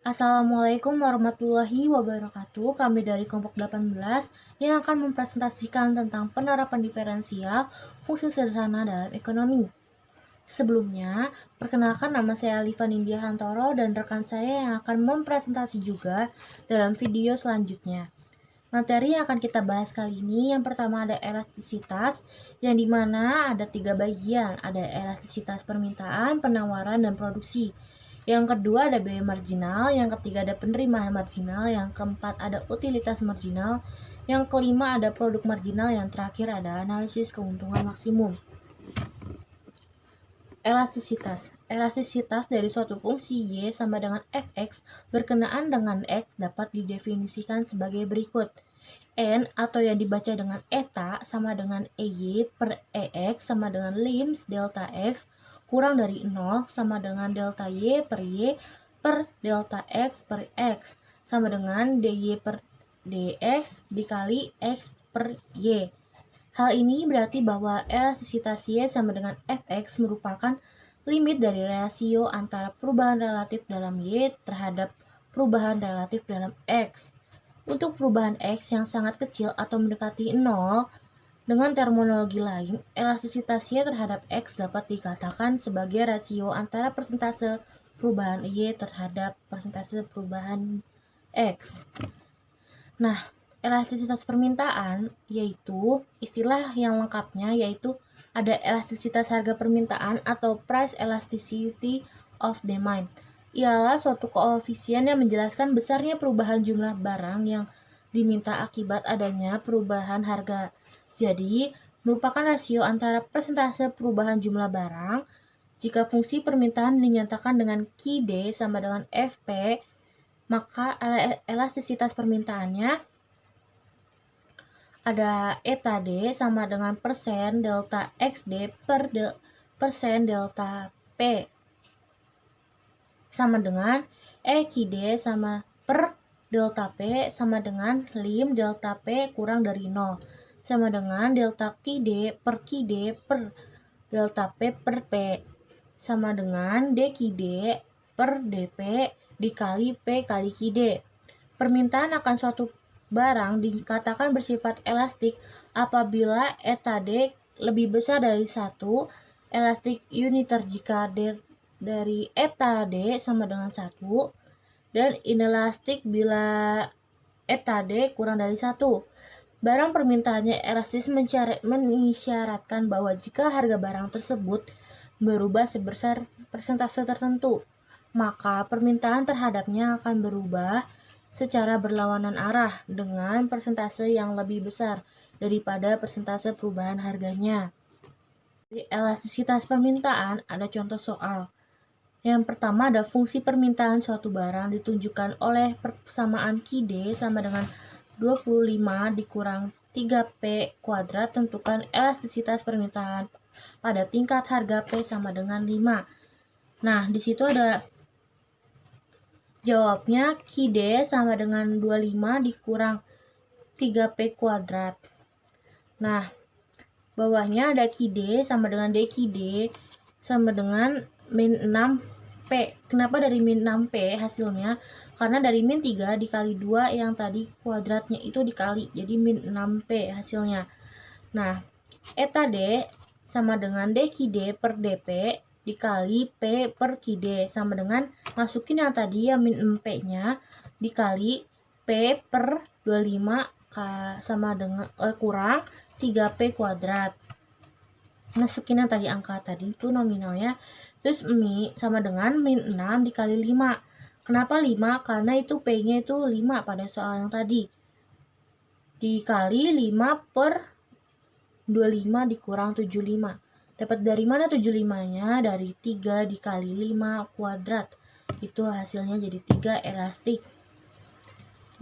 Assalamualaikum warahmatullahi wabarakatuh. Kami dari kelompok 18 yang akan mempresentasikan tentang penerapan diferensial fungsi sederhana dalam ekonomi. Sebelumnya, perkenalkan nama saya Liva Nindya Hantoro dan rekan saya yang akan mempresentasi juga dalam video selanjutnya. Materi yang akan kita bahas kali ini yang pertama ada elastisitas, yang dimana ada 3 bagian, ada elastisitas permintaan, penawaran, dan produksi. Yang kedua ada biaya marginal, yang ketiga ada penerimaan marginal, yang keempat ada utilitas marginal, yang kelima ada produk marginal, yang terakhir ada analisis keuntungan maksimum. Elastisitas. Elastisitas dari suatu fungsi Y sama dengan Fx berkenaan dengan X dapat didefinisikan sebagai berikut. N atau yang dibaca dengan eta sama dengan EY per EX sama dengan lims delta X kurang dari 0 sama dengan delta Y per delta X per X sama dengan DY per DX dikali X per Y. Hal ini berarti bahwa elastisitas Y sama dengan Fx merupakan limit dari rasio antara perubahan relatif dalam Y terhadap perubahan relatif dalam X. Untuk perubahan X yang sangat kecil atau mendekati 0, dengan terminologi lain, elastisitas Y terhadap X dapat dikatakan sebagai rasio antara persentase perubahan Y terhadap persentase perubahan X. Nah, elastisitas permintaan yaitu istilah yang lengkapnya yaitu ada elastisitas harga permintaan atau price elasticity of demand. Ialah suatu koefisien yang menjelaskan besarnya perubahan jumlah barang yang diminta akibat adanya perubahan harga. Jadi, merupakan rasio antara persentase perubahan jumlah barang. Jika fungsi permintaan dinyatakan dengan QD sama dengan FP, maka elastisitas permintaannya ada eta D sama dengan persen delta XD per persen delta P sama dengan EQD sama per delta P sama dengan lim delta P kurang dari 0 sama dengan delta QD per delta P per P sama dengan DQD per DP dikali P kali QD. Permintaan akan suatu barang dikatakan bersifat elastik apabila eta D lebih besar dari 1, elastik uniter jika D dari eta D sama dengan 1, dan inelastik bila eta D kurang dari 1. Barang permintaannya elastis mengisyaratkan bahwa jika harga barang tersebut berubah sebesar persentase tertentu, maka permintaan terhadapnya akan berubah secara berlawanan arah dengan persentase yang lebih besar daripada persentase perubahan harganya. Di elastisitas permintaan ada contoh soal. Yang pertama ada fungsi permintaan suatu barang ditunjukkan oleh persamaan QD sama dengan 25 dikurang 3P kuadrat, tentukan elastisitas permintaan pada tingkat harga P sama dengan 5. Nah, di situ ada jawabnya QD sama dengan 25 dikurang 3P kuadrat. Nah, bawahnya ada QD sama dengan DQD sama dengan min 6P. Kenapa dari min 6P hasilnya? Karena dari min 3 dikali 2 yang tadi kuadratnya itu dikali. Jadi min 6P hasilnya. Nah, eta D sama dengan DQD per DP dikali P per QD sama dengan masukin yang tadi ya min 4-nya dikali P per 25 sama dengan kurang 3P kuadrat. Masukin yang tadi angka tadi itu nominalnya. Terus mi sama dengan min 6 dikali 5. Kenapa 5? Karena itu P-nya itu 5 pada soal yang tadi. Dikali 5 per 25 dikurang 75. Dapat dari mana 75-nya? Dari 3 dikali 5 kuadrat. Itu hasilnya jadi 3 elastik.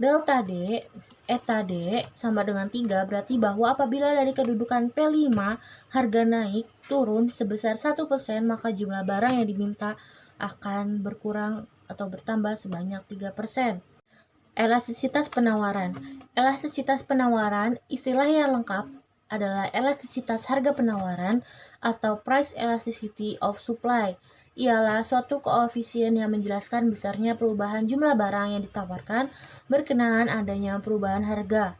Delta D, eta D sama dengan 3 berarti bahwa apabila dari kedudukan P5 harga naik turun sebesar 1%, maka jumlah barang yang diminta akan berkurang atau bertambah sebanyak 3%. Elastisitas penawaran. Elastisitas penawaran istilah yang lengkap adalah elastisitas harga penawaran atau price elasticity of supply. ialah suatu koefisien yang menjelaskan besarnya perubahan jumlah barang yang ditawarkan berkenaan adanya perubahan harga.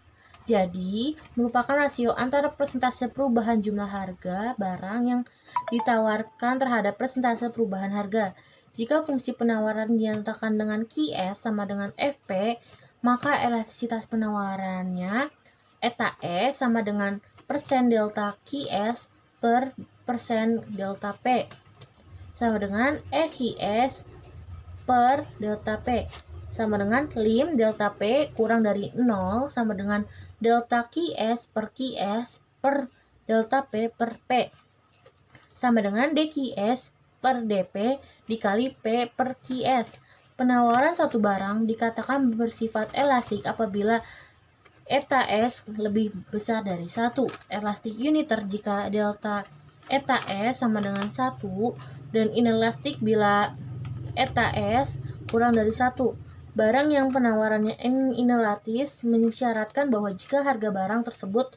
Jadi, merupakan rasio antara persentase perubahan jumlah harga barang yang ditawarkan terhadap persentase perubahan harga. Jika fungsi penawaran dinyatakan dengan QS sama dengan FP, maka elastisitas penawarannya eta E sama dengan persen delta QS per persen delta P sama dengan EQS per delta P sama dengan lim delta P kurang dari 0 sama dengan delta QS per delta P per P sama dengan DQS per DP dikali P per QS. Penawaran suatu barang dikatakan bersifat elastik apabila eta S lebih besar dari 1. Elastik uniter jika delta eta S sama dengan 1 dan inelastik bila eta S kurang dari 1. Barang yang penawarannya inelastis mensyaratkan bahwa jika harga barang tersebut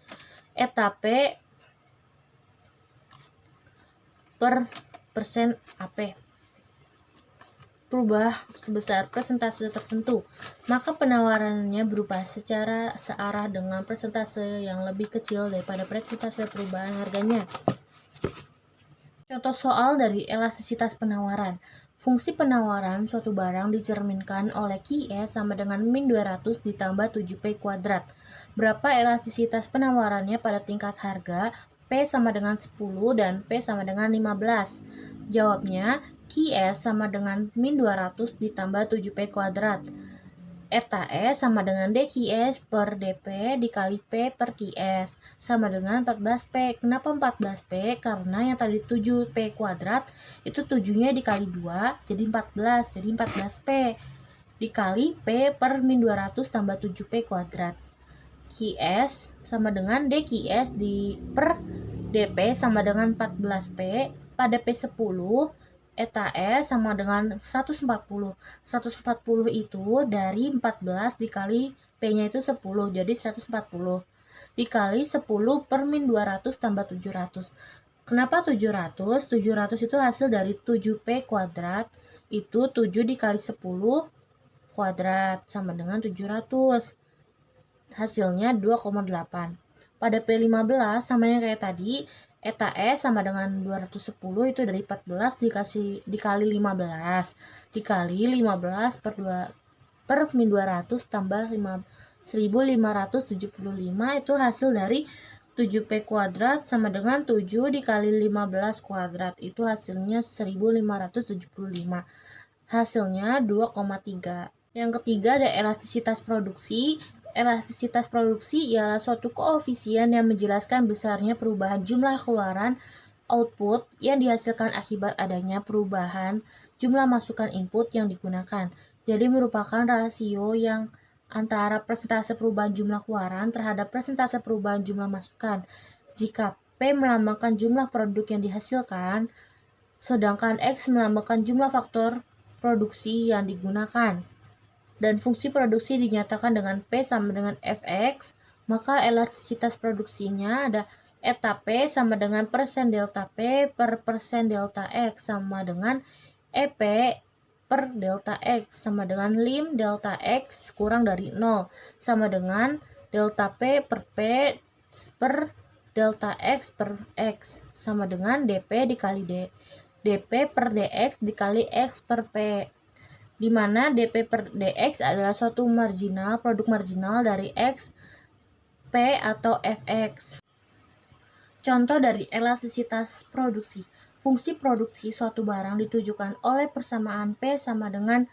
eta P per persen AP berubah sebesar persentase tertentu, maka penawarannya berubah secara searah dengan persentase yang lebih kecil daripada persentase perubahan harganya. Contoh soal dari elastisitas penawaran. Fungsi penawaran suatu barang dicerminkan oleh QS sama dengan min 200 ditambah 7P kuadrat. Berapa elastisitas penawarannya pada tingkat harga P sama dengan 10 dan P sama dengan 15? Jawabnya, QS sama dengan min 200 ditambah 7P kuadrat. Eta E sama dengan DQS per DP dikali P per QS sama dengan 14P. Kenapa 14P? Karena yang tadi 7P kuadrat itu 7-nya dikali 2 jadi 14. Jadi 14P dikali P per min 200 tambah 7P kuadrat. QS sama dengan DQS di per DP sama dengan 14P pada P10 eta E sama dengan 140. 140 itu dari 14 dikali P-nya itu 10, jadi 140. Dikali 10 per min 200 tambah 700. Kenapa 700? 700 itu hasil dari 7P kuadrat, itu 7 dikali 10 kuadrat sama dengan 700. Hasilnya 2,8. Pada P15 sama yang kayak tadi, eta E sama dengan 210 itu dari 14 dikali 15 dikali 15 per min 200 tambah 1575 itu hasil dari 7P kuadrat sama dengan 7 dikali 15 kuadrat, itu hasilnya 1575. Hasilnya 2,3. Yang ketiga ada elastisitas produksi. Elastisitas produksi ialah suatu koefisien yang menjelaskan besarnya perubahan jumlah keluaran output yang dihasilkan akibat adanya perubahan jumlah masukan input yang digunakan. Jadi merupakan rasio yang antara persentase perubahan jumlah keluaran terhadap persentase perubahan jumlah masukan. Jika P melambangkan jumlah produk yang dihasilkan, sedangkan X melambangkan jumlah faktor produksi yang digunakan, dan fungsi produksi dinyatakan dengan P sama dengan Fx, maka elastisitas produksinya ada eta P sama dengan persen delta P per persen delta X sama dengan EP per delta X sama dengan lim delta X kurang dari 0 sama dengan delta P per P per delta X per X sama dengan DP dikali DP per DX dikali X per P, di mana DP per DX adalah suatu produk marginal dari X, P atau Fx. Contoh dari elastisitas produksi. Fungsi produksi suatu barang ditujukan oleh persamaan P sama dengan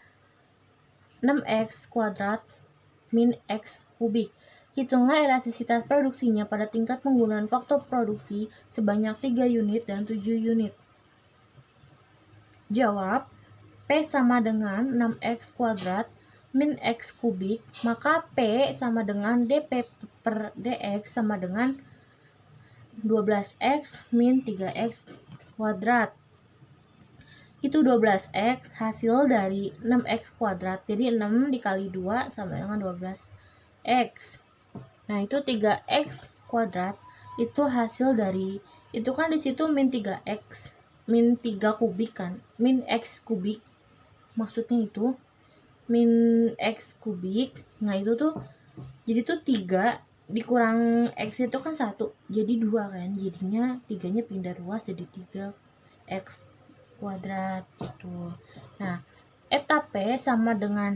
6X kuadrat min X kubik. Hitunglah elastisitas produksinya pada tingkat penggunaan faktor produksi sebanyak 3 unit dan 7 unit. Jawab, P sama dengan 6X kuadrat min X kubik, maka P sama dengan DP per DX sama dengan 12X min 3X kuadrat. Itu 12X hasil dari 6X kuadrat, jadi 6 dikali 2 sama dengan 12X. Nah itu 3X kuadrat, itu hasil dari, itu kan disitu min 3X min 3 kubik kan, min X kubik, maksudnya itu min X kubik. Nah itu tuh jadi tuh 3 dikurang X itu kan 1, jadi 2 kan, jadinya 3-nya pindah ruas jadi 3X kuadrat gitu. Nah eta P sama dengan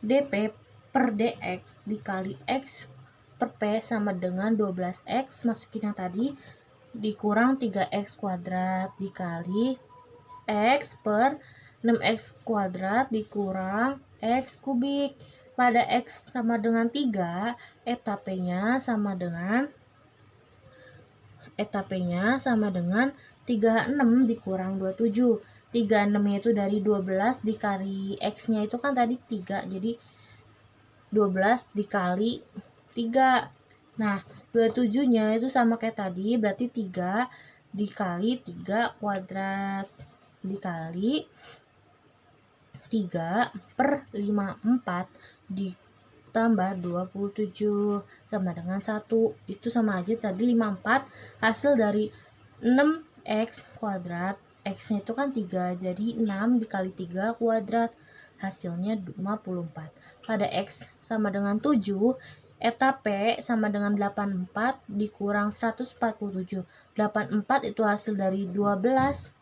dP per dx dikali X per P sama dengan 12X, masukin yang tadi, dikurang 3X kuadrat dikali X per 6X kuadrat dikurang X kubik. Pada X sama dengan 3, eta P-nya sama dengan 36 dikurang 27. 36-nya itu dari 12 dikali X-nya itu kan tadi 3, jadi 12 dikali 3. Nah, 27-nya itu sama kayak tadi, berarti 3 dikali 3 kuadrat dikali 3 per 54 ditambah 27 sama dengan 1. Itu sama aja tadi 54 hasil dari 6X kuadrat. X-nya itu kan 3, jadi 6 dikali 3 kuadrat. Hasilnya 54. Pada X sama dengan 7, eta P sama dengan 84 dikurang 147. 84 itu hasil dari 12.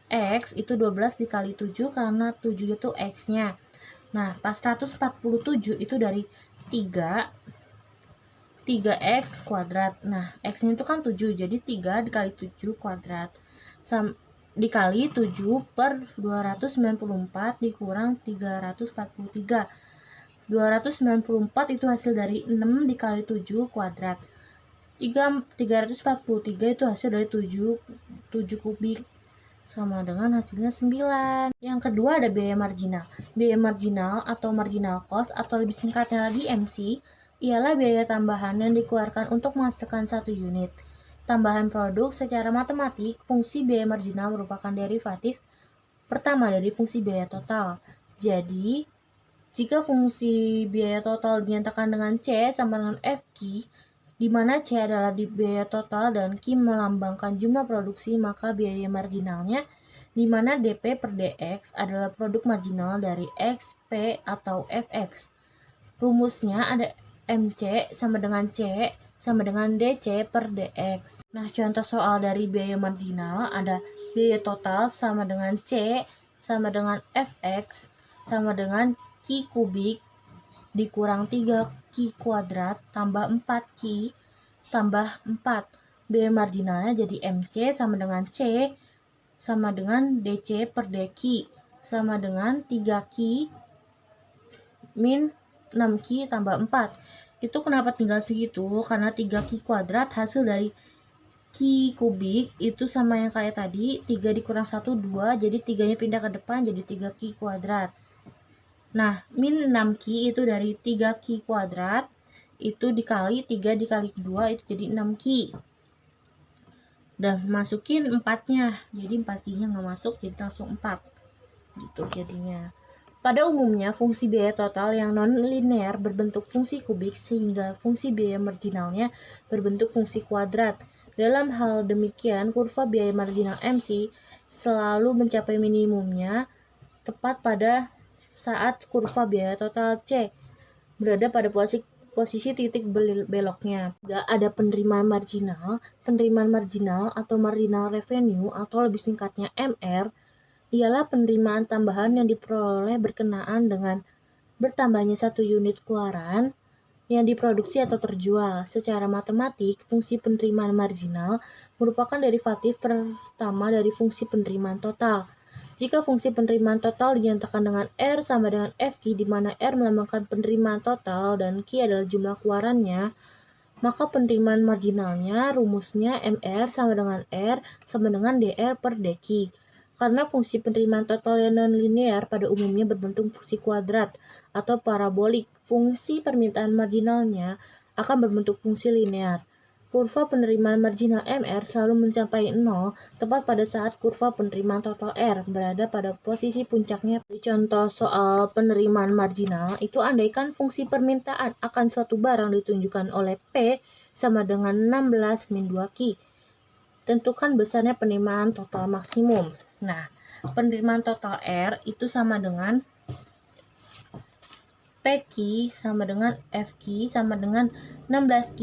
X itu 12 dikali 7 karena 7 itu X-nya. Nah, pas 147 itu dari 3X kuadrat. Nah, X-nya itu kan 7, jadi 3 dikali 7 kuadrat. Dikali 7 per 294 dikurang 343. 294 itu hasil dari 6 dikali 7 kuadrat. 343 itu hasil dari 7 kubik. Sama dengan hasilnya 9. Yang kedua ada biaya marginal. Biaya marginal atau marginal cost atau lebih singkatnya lagi MC ialah biaya tambahan yang dikeluarkan untuk menghasilkan satu unit tambahan produk. Secara matematik, fungsi biaya marginal merupakan derivatif pertama dari fungsi biaya total. Jadi, jika fungsi biaya total dinyatakan dengan C sama dengan FQ, di mana C adalah di biaya total dan Q melambangkan jumlah produksi, maka biaya marginalnya di mana dP per dx adalah produk marginal dari X, P, atau Fx. Rumusnya ada MC sama dengan C sama dengan DC per dx. Nah, contoh soal dari biaya marginal ada biaya total sama dengan C sama dengan Fx sama dengan Q kubik dikurang 3Q kuadrat tambah 4Q tambah 4. Biaya marginalnya jadi MC sama dengan C sama dengan DC per dQ sama dengan 3Q min 6Q tambah 4. Itu kenapa tinggal segitu? Karena 3Q kuadrat hasil dari Q kubik itu sama yang kayak tadi, 3 dikurang 1, 2, jadi 3-nya pindah ke depan jadi 3Q kuadrat. Nah, min 6Q itu dari 3Q kuadrat, itu dikali 3 dikali 2, itu jadi 6Q. Dan masukin 4-nya, jadi 4Q-nya nggak masuk, jadi langsung 4. Gitu jadinya. Pada umumnya, fungsi biaya total yang non-linear berbentuk fungsi kubik, sehingga fungsi biaya marginalnya berbentuk fungsi kuadrat. Dalam hal demikian, kurva biaya marginal MC selalu mencapai minimumnya tepat pada saat kurva biaya total C berada pada posisi titik beloknya. Jika ada penerimaan marginal atau marginal revenue atau lebih singkatnya MR ialah penerimaan tambahan yang diperoleh berkenaan dengan bertambahnya satu unit keluaran yang diproduksi atau terjual. Secara matematik, fungsi penerimaan marginal merupakan derivatif pertama dari fungsi penerimaan total. Jika fungsi penerimaan total dinyatakan dengan R sama dengan FQ, di mana R melambangkan penerimaan total dan Q adalah jumlah keluarannya, maka penerimaan marginalnya rumusnya MR sama dengan R sama dengan DR per dQ. Karena fungsi penerimaan total yang non-linear pada umumnya berbentuk fungsi kuadrat atau parabolik, fungsi permintaan marginalnya akan berbentuk fungsi linear. Kurva penerimaan marginal MR selalu mencapai 0 tepat pada saat kurva penerimaan total R berada pada posisi puncaknya. Di contoh soal penerimaan marginal itu andaikan fungsi permintaan akan suatu barang ditunjukkan oleh P sama dengan 16 min 2Q. Tentukan besarnya penerimaan total maksimum. Nah, penerimaan total R itu sama dengan PQ sama dengan FQ sama dengan 16Q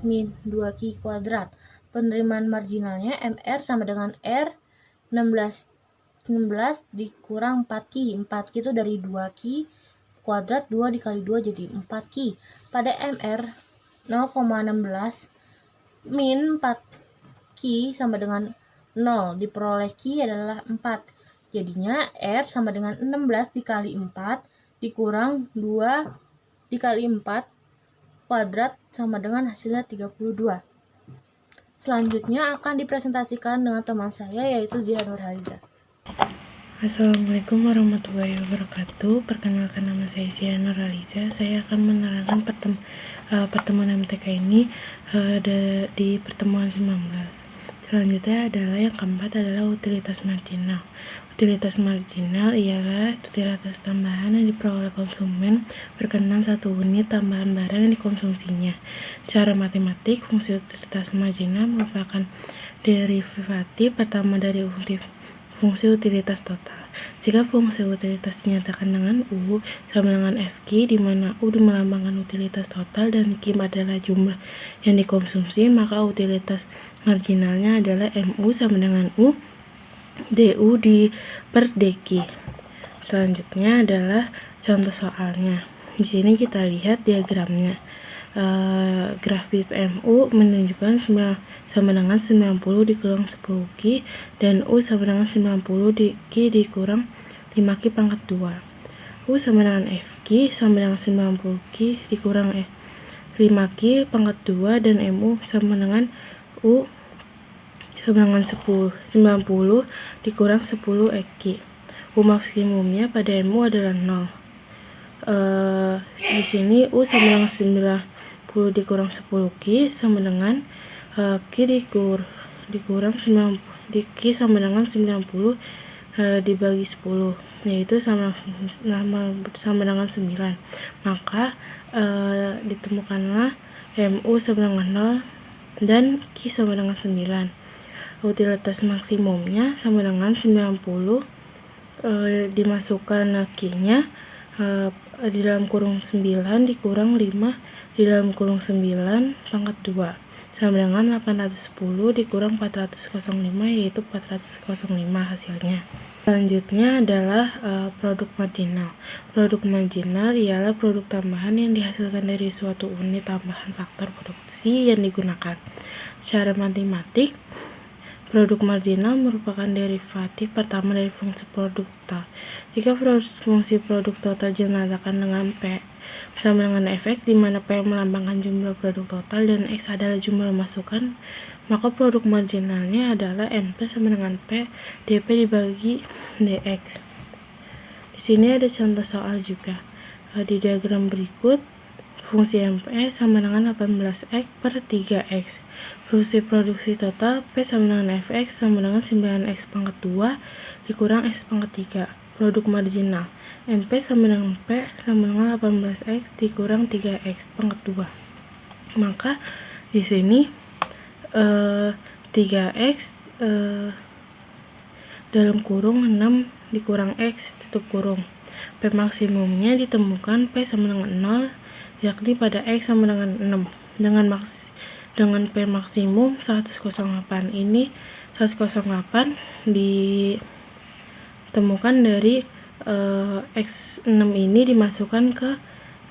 min 2Q kuadrat. Penerimaan marginalnya MR sama dengan R 16 dikurang 4Q. 4Q itu dari 2Q kuadrat, 2 dikali 2 jadi 4Q. Pada MR 0,16 min 4Q sama dengan 0, diperoleh Q adalah 4. Jadinya R sama dengan 16 dikali 4 dikurang 2 dikali 4 kuadrat sama dengan hasilnya 32. Selanjutnya akan dipresentasikan dengan teman saya yaitu Zia Nurhaliza. Assalamualaikum warahmatullahi wabarakatuh. Perkenalkan, nama saya Zia Nurhaliza. Saya akan menerangkan pertemuan MTK ini di pertemuan 19. Selanjutnya adalah yang keempat adalah utilitas marginal. Utilitas marginal ialah utilitas tambahan yang diperoleh konsumen berkenaan satu unit tambahan barang yang dikonsumsinya. Secara matematik, fungsi utilitas marginal merupakan derivatif pertama dari fungsi utilitas total. Jika fungsi utilitas dinyatakan dengan U sama dengan FQ, di mana U melambangkan utilitas total dan Q adalah jumlah yang dikonsumsi, maka utilitas marginalnya adalah MU sama dengan U DU per DQ. Selanjutnya adalah contoh soalnya. Di sini kita lihat diagramnya. Grafik MU menunjukkan sama dengan 90 dikurang 10 Q dan U sama dengan 90 Q dikurang 5 Q pangkat 2. U sama dengan FQ sama dengan 90 Q dikurang 5 Q pangkat 2 dan MU sama dengan U sama dengan 90 dikurang 10 Q. U maksimumnya pada MU adalah 0. Di sini U sama dengan 90 dikurang 10 Q sama dengan Q dikurang 90 Q sama dengan 90 dibagi 10, yaitu sama dengan 9. Maka ditemukanlah MU sama dengan 0 dan Q sama dengan 9. Utilitas maksimumnya sama dengan 90, dimasukkan Q-nya di dalam kurung 9 dikurang 5 di dalam kurung 9 pangkat 2 sama dengan 810 dikurang 405, yaitu 405 hasilnya. Selanjutnya adalah produk marginal. Produk marginal ialah produk tambahan yang dihasilkan dari suatu unit tambahan faktor produksi yang digunakan. Secara matematik, produk marginal merupakan derivatif pertama dari fungsi produk total. Jika fungsi produk total dinyatakan dengan P sama dengan Fx, di mana P melambangkan jumlah produk total dan X adalah jumlah masukan, maka produk marginalnya adalah MP sama dengan P dP dibagi dx. Di sini ada contoh soal juga. Di diagram berikut, fungsi MP sama dengan 18x per 3x. Fungsi produksi total P sama dengan Fx sama dengan 9x pangkat 2 dikurang x pangkat 3. Produk marginal MP sama dengan P sama dengan 18x dikurang 3x pangkat 2. Maka di sini 3x dalam kurung 6 dikurang x tutup kurung. P maksimumnya ditemukan P sama dengan 0, yakni pada x sama dengan 6 dengan P maksimum 108. Ini 108 ditemukan dari X6 ini dimasukkan ke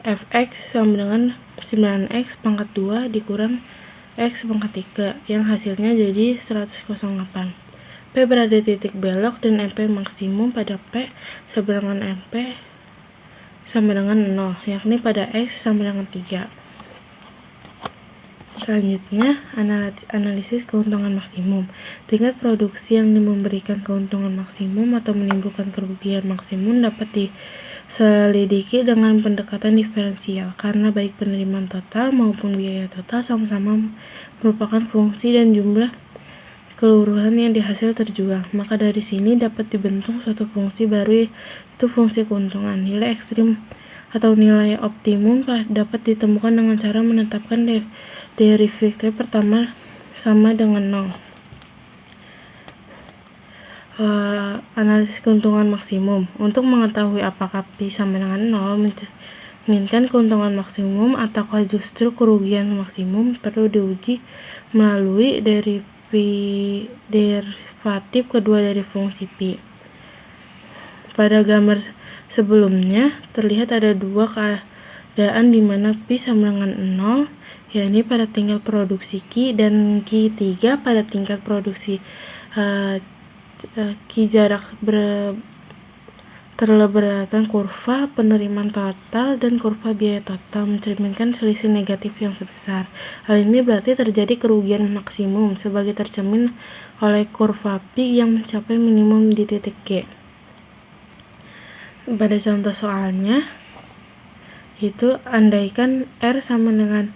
Fx sama dengan 9x pangkat 2 dikurang X pangkat 3 yang hasilnya jadi 108. P berada di titik belok dan MP maksimum pada P sama dengan MP sama dengan 0, yakni pada X sama dengan 3. Selanjutnya, analisis keuntungan maksimum. Tingkat produksi yang memberikan keuntungan maksimum atau menimbulkan kerugian maksimum dapat diselidiki dengan pendekatan diferensial, karena baik penerimaan total maupun biaya total sama-sama merupakan fungsi dan jumlah keseluruhan yang dihasil terjual. Maka dari sini dapat dibentuk suatu fungsi baru, yaitu fungsi keuntungan. Nilai ekstrim atau nilai optimum dapat ditemukan dengan cara menetapkan derivatif pertama sama dengan 0. Analisis keuntungan maksimum. Untuk mengetahui apakah Pi sama dengan 0, mencerminkan keuntungan maksimum ataukah justru kerugian maksimum, perlu diuji melalui derivatif kedua dari fungsi Pi. Pada gambar sebelumnya, terlihat ada dua keadaan di mana Pi sama dengan 0, yakni pada tingkat produksi Q dan Q3 pada tingkat produksi Q jarak terlebarkan kurva penerimaan total dan kurva biaya total mencerminkan selisih negatif yang sebesar. Hal ini berarti terjadi kerugian maksimum sebagai tercermin oleh kurva Pi yang mencapai minimum di titik Q. Pada contoh soalnya, itu andaikan R sama dengan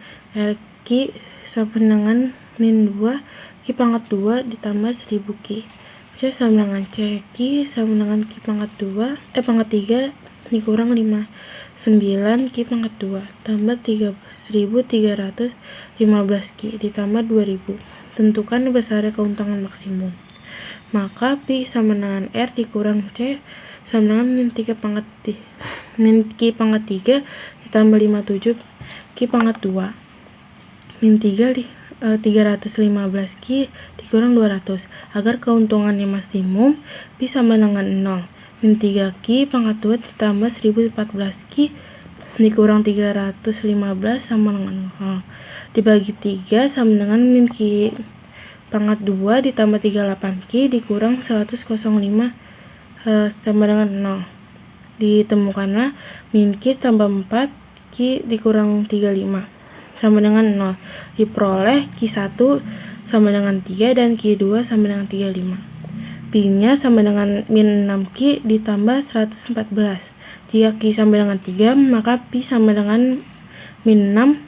Q sama dengan min 2 Q pangkat 2 ditambah 1000 Q. C sama dengan C, Q sama dengan Q pangkat 3 dikurang 9 Q pangkat 2 tambah 1315 Q ditambah 2000. Tentukan besarnya keuntungan maksimum. Maka Pi sama dengan R dikurang C sama dengan min Q pangkat 3 ditambah 57 Q pangkat 2 min 315 Q dikurang 200. Agar keuntungannya maksimum, Pi sama dengan 0. Min 3 Q pangkat 2 ditambah 1014 Q dikurang 315 sama dengan 0. Dibagi 3 sama dengan min Q pangkat 2 ditambah 38 Q dikurang 105 sama dengan 0. Ditemukanlah min Q tambah 4 Q dikurang 35 sama dengan 0. Diperoleh Q1 sama dengan 3 dan Q2 sama dengan 35. Pi-nya sama dengan min 6 Q ditambah 114. Jika Q sama dengan 3, maka Pi sama dengan min 6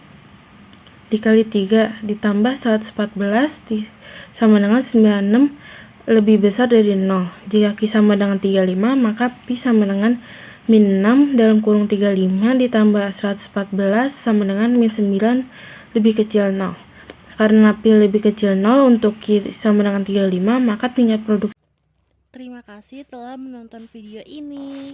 dikali 3 ditambah 114 sama dengan 96 lebih besar dari 0. Jika Q sama dengan 35, maka Pi sama dengan min 6 dalam kurung 35 ditambah 114 sama dengan min 9 lebih kecil 0. Karena Pi lebih kecil 0 untuk Q sama dengan 35, maka tingkat produksi. Terima kasih telah menonton video ini.